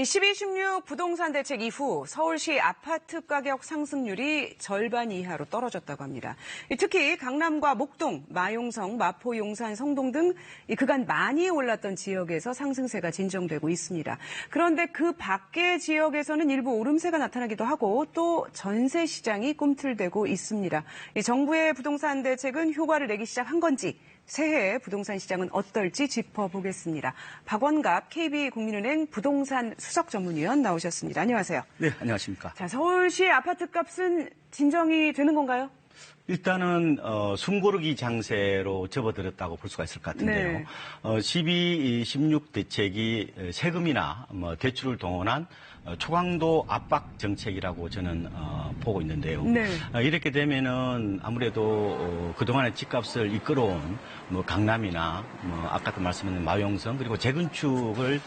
12.16 부동산 대책 이후 서울시 아파트 가격 상승률이 절반 이하로 떨어졌다고 합니다. 특히 강남과 목동, 마용성, 마포, 용산, 성동 등 그간 많이 올랐던 지역에서 상승세가 진정되고 있습니다. 그런데 그 밖의 지역에서는 일부 오름세가 나타나기도 하고 또 전세 시장이 꿈틀대고 있습니다. 정부의 부동산 대책은 효과를 내기 시작한 건지 새해 부동산 시장은 어떨지 짚어보겠습니다. 박원갑 KB국민은행 부동산 수석 전문위원 나오셨습니다. 안녕하세요. 네, 안녕하십니까. 자, 서울시 아파트 값은 진정이 되는 건가요? 일단은 숨고르기 장세로 접어들었다고 볼 수가 있을 것 같은데요. 네. 12, 16 대책이 세금이나 대출을 동원한 초강도 압박 정책이라고 저는 보고 있는데요. 네. 이렇게 되면은 아무래도 그동안의 집값을 이끌어온 강남이나 아까도 말씀드린 마용성 그리고 재건축을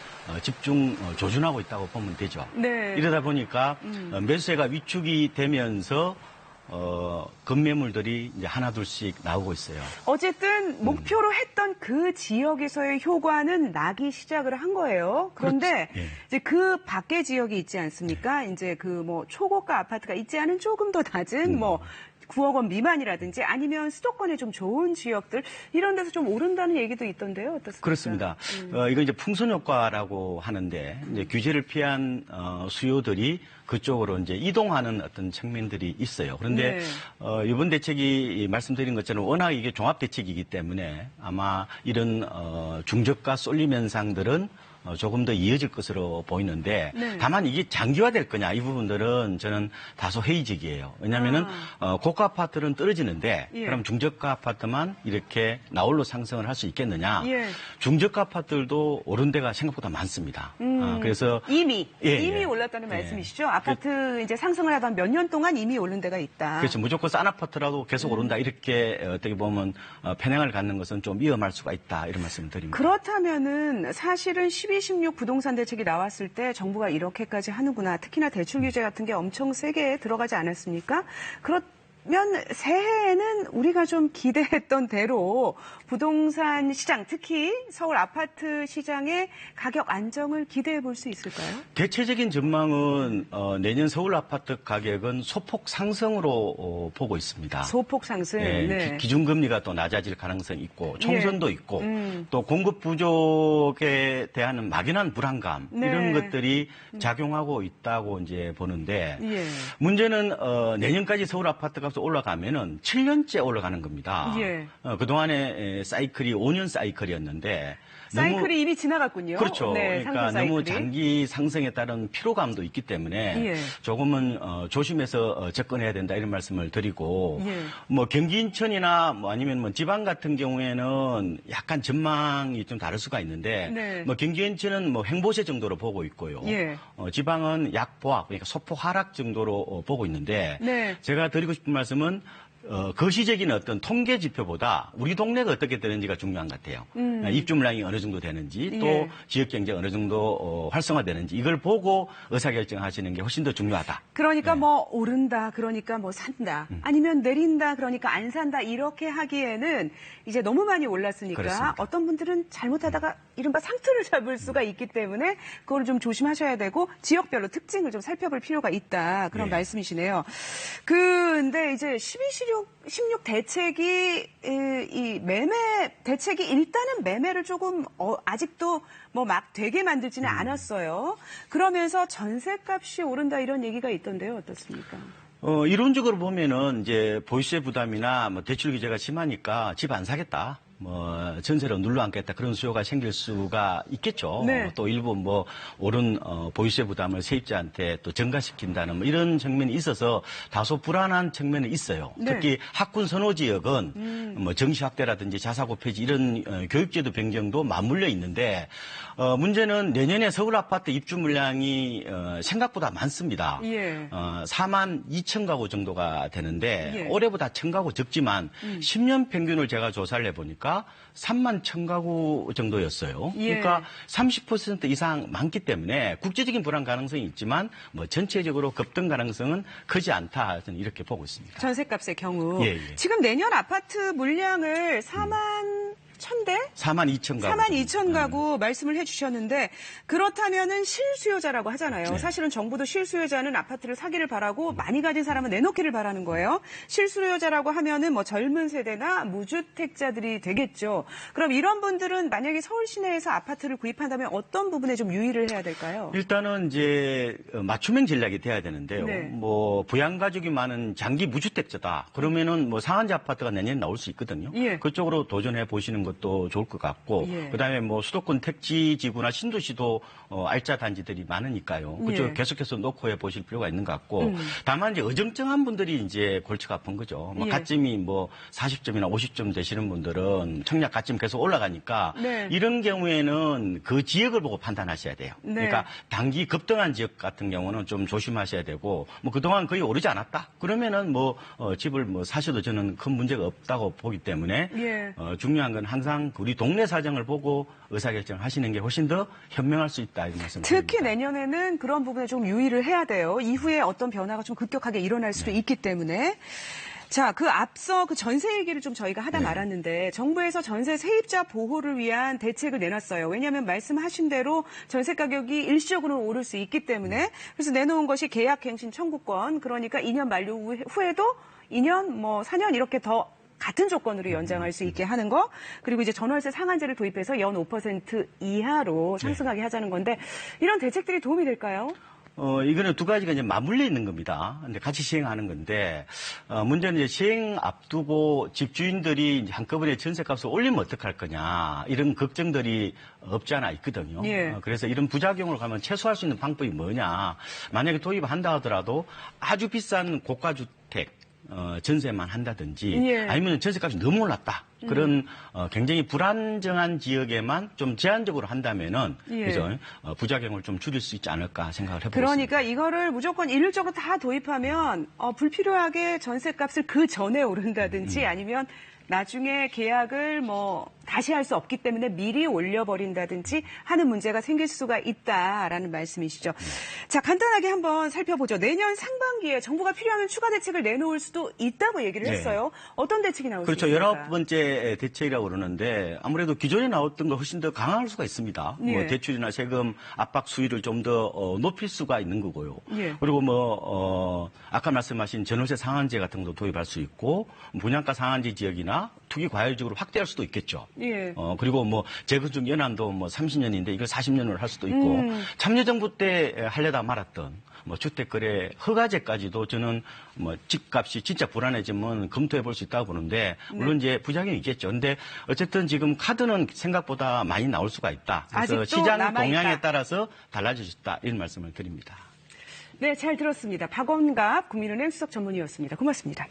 집중 조준하고 있다고 보면 되죠. 네. 이러다 보니까 매수세가 위축이 되면서 급매물들이 이제 하나둘씩 나오고 있어요. 어쨌든 목표로 했던 그 지역에서의 효과는 나기 시작을 한 거예요. 그런데 예. 이제 그 밖의 지역이 있지 않습니까? 이제 그 초고가 아파트가 있지 않은 조금 더 낮은 9억 원 미만이라든지 아니면 수도권에 좀 좋은 지역들 이런 데서 좀 오른다는 얘기도 있던데요. 어떻습니까? 그렇습니다. 이건 이제 풍선 효과라고 하는데 이제 규제를 피한 수요들이 그쪽으로 이제 이동하는 어떤 측면들이 있어요. 그런데 네. 이번 대책이 말씀드린 것처럼 워낙 이게 종합 대책이기 때문에 아마 이런 중저가 쏠림 현상들은 조금 더 이어질 것으로 보이는데 네. 다만 이게 장기화될 거냐 이 부분들은 저는 다소 회의적이에요. 왜냐하면은 고가 아파트는 떨어지는데 예. 그럼 중저가 아파트만 이렇게 나홀로 상승을 할 수 있겠느냐? 예. 중저가 아파트들도 오른 데가 생각보다 많습니다. 그래서 이미 예. 올랐다는 말씀이시죠? 아파트 이제 상승을 하다 몇 년 동안 이미 오른 데가 있다. 그렇죠. 무조건 싼 아파트라도 계속 오른다 이렇게 어떻게 보면 편향을 갖는 것은 좀 위험할 수가 있다 이런 말씀을 드립니다. 그렇다면은 사실은 12.16 부동산 대책이 나왔을 때 정부가 이렇게까지 하는구나. 특히나 대출 규제 같은 게 엄청 세게 들어가지 않았습니까? 그러면 새해에는 우리가 좀 기대했던 대로 부동산 시장, 특히 서울 아파트 시장의 가격 안정을 기대해 볼 수 있을까요? 대체적인 전망은 내년 서울 아파트 가격은 소폭 상승으로 보고 있습니다. 소폭 상승. 네, 네. 기준금리가 또 낮아질 가능성이 있고 총선도 예. 있고 또 공급 부족에 대한 막연한 불안감 네. 이런 것들이 작용하고 있다고 이제 보는데 예. 문제는 내년까지 서울 아파트 값이 올라가면은 7년째 올라가는 겁니다. 예. 그동안의 사이클이 5년 사이클이었는데 사이클이 이미 지나갔군요. 그렇죠. 네, 그러니까 상승 너무 사이클이. 장기 상승에 따른 피로감도 있기 때문에 예. 조금은 조심해서 접근해야 된다 이런 말씀을 드리고 예. 경기 인천이나 아니면 지방 같은 경우에는 약간 전망이 좀 다를 수가 있는데 네. 경기 인천은 횡보세 정도로 보고 있고요. 예. 지방은 약보합 그러니까 소폭 하락 정도로 보고 있는데 네. 제가 드리고 싶은 말씀은 거시적인 어떤 통계 지표보다 우리 동네가 어떻게 되는지가 중요한 것 같아요. 입주 물량이 어느 정도 되는지 또 예. 지역 경제가 어느 정도 활성화되는지 이걸 보고 의사결정하시는 게 훨씬 더 중요하다. 그러니까 네. 오른다, 그러니까 산다. 아니면 내린다, 그러니까 안 산다. 이렇게 하기에는 이제 너무 많이 올랐으니까 그렇습니다. 어떤 분들은 잘못하다가 이른바 상투를 잡을 수가 있기 때문에 그걸 좀 조심하셔야 되고 지역별로 특징을 좀 살펴볼 필요가 있다. 그런 네. 말씀이시네요. 근데 이제 12.16 대책이 이 매매 대책이 일단은 매매를 조금 아직도 막 되게 만들지는 않았어요. 그러면서 전세값이 오른다 이런 얘기가 있던데요. 어떻습니까? 이론적으로 보면은 이제 보유세 부담이나 대출 규제가 심하니까 집 안 사겠다. 전세로 눌러앉겠다 그런 수요가 생길 수가 있겠죠. 네. 또 일부 오른 보유세 부담을 세입자한테 또 전가시킨다는 이런 측면이 있어서 다소 불안한 측면이 있어요. 네. 특히 학군 선호 지역은 정시 확대라든지 자사고 폐지 이런 교육제도 변경도 맞물려 있는데 문제는 내년에 서울 아파트 입주 물량이 생각보다 많습니다. 예. 4만 2천 가구 정도가 되는데 예. 올해보다 1천 가구 적지만 10년 평균을 제가 조사를 해보니까 3만 1천 가구 정도였어요. 예. 그러니까 30% 이상 많기 때문에 국제적인 불안 가능성이 있지만 전체적으로 급등 가능성은 크지 않다. 저는 이렇게 보고 있습니다. 전세값의 경우. 예. 지금 내년 아파트 물량을 4만 1,000대? 42,000 가구. 42,000 가구 말씀을 해주셨는데 그렇다면은 실수요자라고 하잖아요. 네. 사실은 정부도 실수요자는 아파트를 사기를 바라고 많이 가진 사람은 내놓기를 바라는 거예요. 실수요자라고 하면은 뭐 젊은 세대나 무주택자들이 되겠죠. 그럼 이런 분들은 만약에 서울 시내에서 아파트를 구입한다면 어떤 부분에 좀 유의를 해야 될까요? 일단은 이제 맞춤형 전략이 돼야 되는데요. 네. 뭐 부양가족이 많은 장기 무주택자다. 그러면은 뭐 상한제 아파트가 내년에 나올 수 있거든요. 예. 그쪽으로 도전해 보시는 것도 좋을 것 같고, 예. 그다음에 뭐 수도권 택지지구나 신도시도 알짜 단지들이 많으니까요. 그쪽 예. 계속해서 놓고 해 보실 필요가 있는 것 같고, 다만 이제 어정쩡한 분들이 이제 골치가 아픈 거죠. 뭐 예. 가점이 뭐 40점이나 50점 되시는 분들은 청약 가점 계속 올라가니까 네. 이런 경우에는 그 지역을 보고 판단하셔야 돼요. 네. 그러니까 단기 급등한 지역 같은 경우는 좀 조심하셔야 되고, 뭐 그동안 거의 오르지 않았다. 그러면은 뭐 집을 뭐 사셔도 저는 큰 문제가 없다고 보기 때문에 예. 중요한 건 항상 우리 동네 사정을 보고 의사결정을 하시는 게 훨씬 더 현명할 수 있다 이런 말씀. 특히 내년에는 그런 부분에 좀 유의를 해야 돼요. 이후에 어떤 변화가 좀 급격하게 일어날 수도 있기 때문에. 자, 그 앞서 그 전세 얘기를 좀 저희가 하다 말았는데 정부에서 전세 세입자 보호를 위한 대책을 내놨어요. 왜냐하면 말씀하신 대로 전세 가격이 일시적으로 오를 수 있기 때문에 그래서 내놓은 것이 계약갱신 청구권, 그러니까 2년 만료 후에도 2년 뭐 4년 이렇게 더 같은 조건으로 연장할 수 있게 하는 거, 그리고 이제 전월세 상한제를 도입해서 연 5% 이하로 상승하게 하자는 건데 이런 대책들이 도움이 될까요? 이거는 두 가지가 이제 맞물려 있는 겁니다. 근데 같이 시행하는 건데, 문제는 이제 시행 앞두고 집주인들이 이제 한꺼번에 전세값을 올리면 어떡할 거냐, 이런 걱정들이 없지 않아 있거든요. 예. 그래서 이런 부작용을 가면 최소화할 수 있는 방법이 뭐냐. 만약에 도입한다 하더라도 아주 비싼 고가주택, 전세만 한다든지, 예. 아니면 전세값이 너무 올랐다. 그런 굉장히 불안정한 지역에만 좀 제한적으로 한다면은 예. 그죠? 부작용을 좀 줄일 수 있지 않을까 생각을 해보겠습니다. 그러니까 이거를 무조건 일률적으로 다 도입하면 불필요하게 전세값을 그 전에 오른다든지 아니면 나중에 계약을 뭐 다시 할 수 없기 때문에 미리 올려버린다든지 하는 문제가 생길 수가 있다라는 말씀이시죠. 자, 간단하게 한번 살펴보죠. 내년 상반기에 정부가 필요하면 추가 대책을 내놓을 수도 있다고 얘기를 네. 했어요. 어떤 대책이 나올 수 그렇죠. 있습니까? 19번째 대책이라고 그러는데 아무래도 기존에 나왔던 거 훨씬 더 강화할 수가 있습니다. 예. 뭐 대출이나 세금 압박 수위를 좀 더 높일 수가 있는 거고요. 예. 그리고 뭐 아까 말씀하신 전월세 상한제 같은 것도 도입할 수 있고 분양가 상한제 지역이나 투기 과열지역으로 확대할 수도 있겠죠. 예. 그리고 뭐 재건축 연한도 뭐 30년인데 이걸 40년으로 할 수도 있고 참여정부 때 하려다 말았던 뭐 주택거래 허가제까지도 저는 뭐 집값이 진짜 불안해지면 검토해 볼 수 있다고 보는데 물론 이제 부작용이 있겠죠. 근데 어쨌든 지금 카드는 생각보다 많이 나올 수가 있다. 그래서 아직도 시장 남아있다. 동향에 따라서 달라질 수 있다. 이런 말씀을 드립니다. 네, 잘 들었습니다. 박원갑 국민은행 수석 전문의였습니다. 고맙습니다.